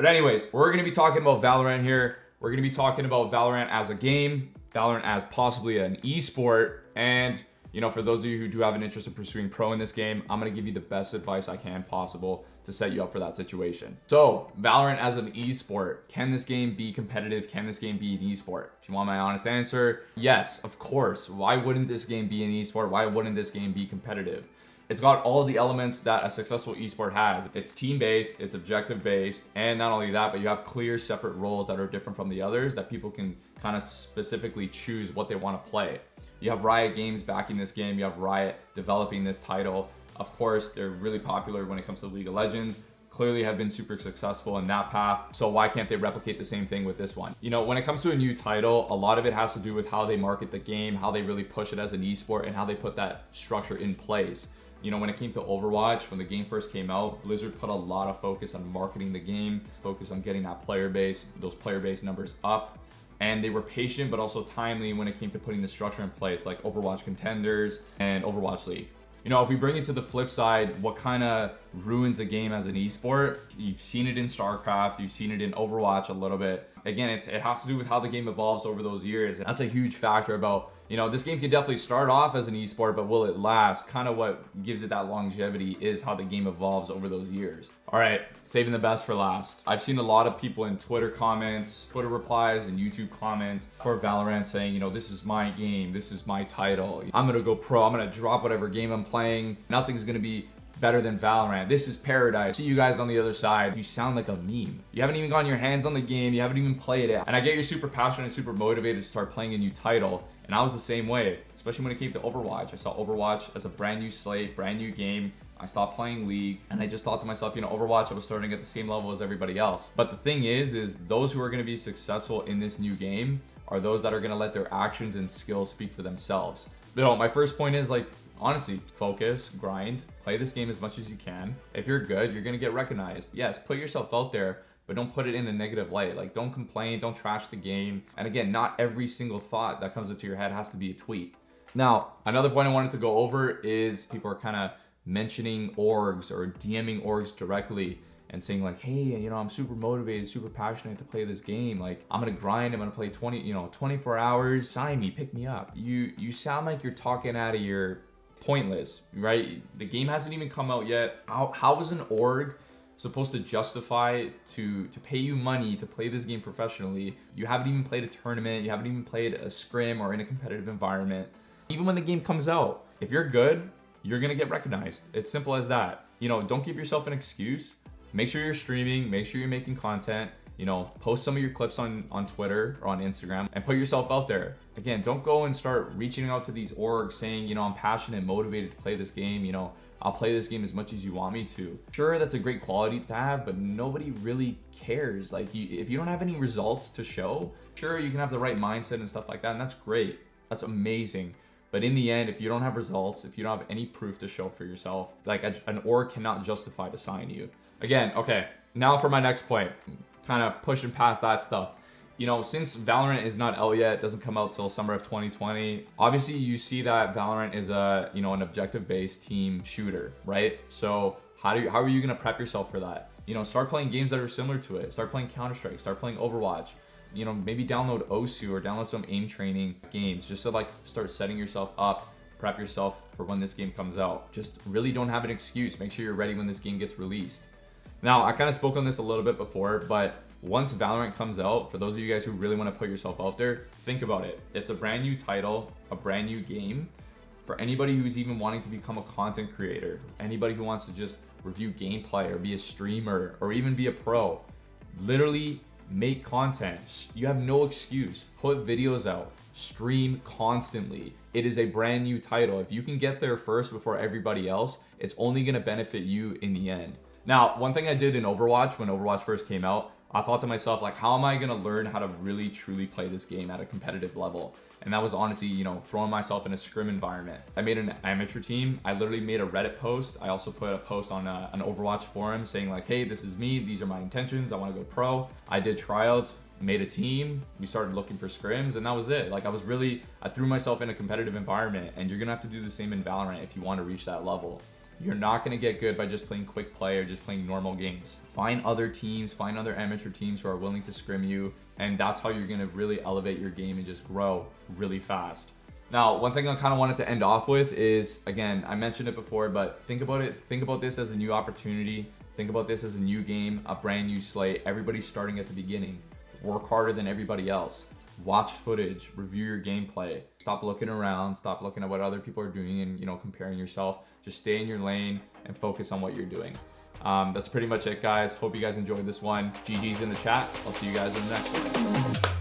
But anyways, we're going to be talking about Valorant here. We're going to be talking about Valorant as a game, Valorant as possibly an esport, and you know, for those of you who do have an interest in pursuing pro in this game, I'm going to give you the best advice I can possible to set you up for that situation. So, Valorant as an esport. Can this game be competitive? Can this game be an esport? If you want my honest answer, yes, of course. Why wouldn't this game be an esport? Why wouldn't this game be competitive? It's got all the elements that a successful esport has. It's team-based, it's objective-based, and not only that, but you have clear separate roles that are different from the others that people can kind of specifically choose what they want to play. You have Riot Games backing this game, you have Riot developing this title. Of course, they're really popular when it comes to League of Legends, clearly have been super successful in that path. So why can't they replicate the same thing with this one? You know, when it comes to a new title, a lot of it has to do with how they market the game, how they really push it as an esport, and how they put that structure in place. You know, when it came to Overwatch, when the game first came out, Blizzard put a lot of focus on marketing the game, focus on getting that player base, those player base numbers up. And they were patient, but also timely when it came to putting the structure in place, like Overwatch Contenders and Overwatch League. You know, if we bring it to the flip side, what kind of ruins a game as an esport? You've seen it in StarCraft, you've seen it in Overwatch a little bit. Again, it has to do with how the game evolves over those years. And that's a huge factor about, you know, this game can definitely start off as an esport, but will it last? Kind of what gives it that longevity is how the game evolves over those years. All right, saving the best for last. I've seen a lot of people in Twitter comments, Twitter replies, and YouTube comments for Valorant saying, you know, this is my game, this is my title. I'm gonna go pro, I'm gonna drop whatever game I'm playing. Nothing's gonna be better than Valorant. This is paradise. See you guys on the other side. You sound like a meme. You haven't even gotten your hands on the game. You haven't even played it. And I get you're super passionate and super motivated to start playing a new title. And I was the same way, especially when it came to Overwatch. I saw Overwatch as a brand new slate, brand new game. I stopped playing League, and I just thought to myself, you know, Overwatch, I was starting at the same level as everybody else. But the thing is those who are going to be successful in this new game are those that are going to let their actions and skills speak for themselves. You know, my first point is, like, honestly, focus, grind, play this game as much as you can. If you're good, you're going to get recognized. Yes, put yourself out there, but don't put it in a negative light. Like, don't complain, don't trash the game. And again, not every single thought that comes into your head has to be a tweet. Now, another point I wanted to go over is people are kind of mentioning orgs or DMing orgs directly and saying like, hey, you know, I'm super motivated, super passionate to play this game. Like, I'm gonna grind, I'm gonna play 24 hours, sign me, pick me up. You sound like you're talking out of your pointless, right? The game hasn't even come out yet. How is an org supposed to justify to pay you money to play this game professionally? You haven't even played a tournament, you haven't even played a scrim or in a competitive environment. Even when the game comes out, if you're good, you're gonna get recognized. It's simple as that. You know, don't give yourself an excuse. Make sure you're streaming, make sure you're making content, you know, post some of your clips on Twitter or on Instagram and put yourself out there. Again, don't go and start reaching out to these orgs saying, you know, I'm passionate, motivated to play this game, you know, I'll play this game as much as you want me to. Sure, that's a great quality to have, but nobody really cares. Like, if you don't have any results to show, sure, you can have the right mindset and stuff like that, and that's great. That's amazing. But in the end, if you don't have results, if you don't have any proof to show for yourself, like an org cannot justify to sign you. Again, okay, now for my next point, kind of pushing past that stuff. You know, since Valorant is not out yet, it doesn't come out till summer of 2020. Obviously, you see that Valorant is a, you know, an objective-based team shooter, right? So how are you gonna prep yourself for that? You know, start playing games that are similar to it. Start playing Counter-Strike, start playing Overwatch. You know, maybe download OSU or download some aim training games just to like start setting yourself up, prep yourself for when this game comes out. Just really don't have an excuse. Make sure you're ready when this game gets released. Now, I kind of spoke on this a little bit before, but once Valorant comes out, for those of you guys who really want to put yourself out there, think about it. It's a brand new title, a brand new game. For anybody who's even wanting to become a content creator, anybody who wants to just review gameplay or be a streamer or even be a pro, literally make content. You have no excuse. Put videos out. Stream constantly. It is a brand new title. If you can get there first before everybody else, it's only going to benefit you in the end. Now, one thing I did in Overwatch when Overwatch first came out, I thought to myself, like, how am I going to learn how to really truly play this game at a competitive level? And that was honestly, you know, throwing myself in a scrim environment. I made an amateur team. I literally made a Reddit post. I also put a post on an Overwatch forum saying like, hey, this is me. These are my intentions. I want to go pro. I did tryouts, made a team. We started looking for scrims, and that was it. Like, I threw myself in a competitive environment, and you're going to have to do the same in Valorant if you want to reach that level. You're not going to get good by just playing quick play or just playing normal games. Find other teams, find other amateur teams who are willing to scrim you, and that's how you're going to really elevate your game and just grow really fast. Now, one thing I kind of wanted to end off with is, again, I mentioned it before, but think about it. Think about this as a new opportunity. Think about this as a new game, a brand new slate. Everybody's starting at the beginning. Work harder than everybody else. Watch footage, review your gameplay. Stop looking around, stop looking at what other people are doing and, comparing yourself. Just stay in your lane and focus on what you're doing. That's pretty much it, guys. Hope you guys enjoyed this one. GG's in the chat. I'll see you guys in the next one.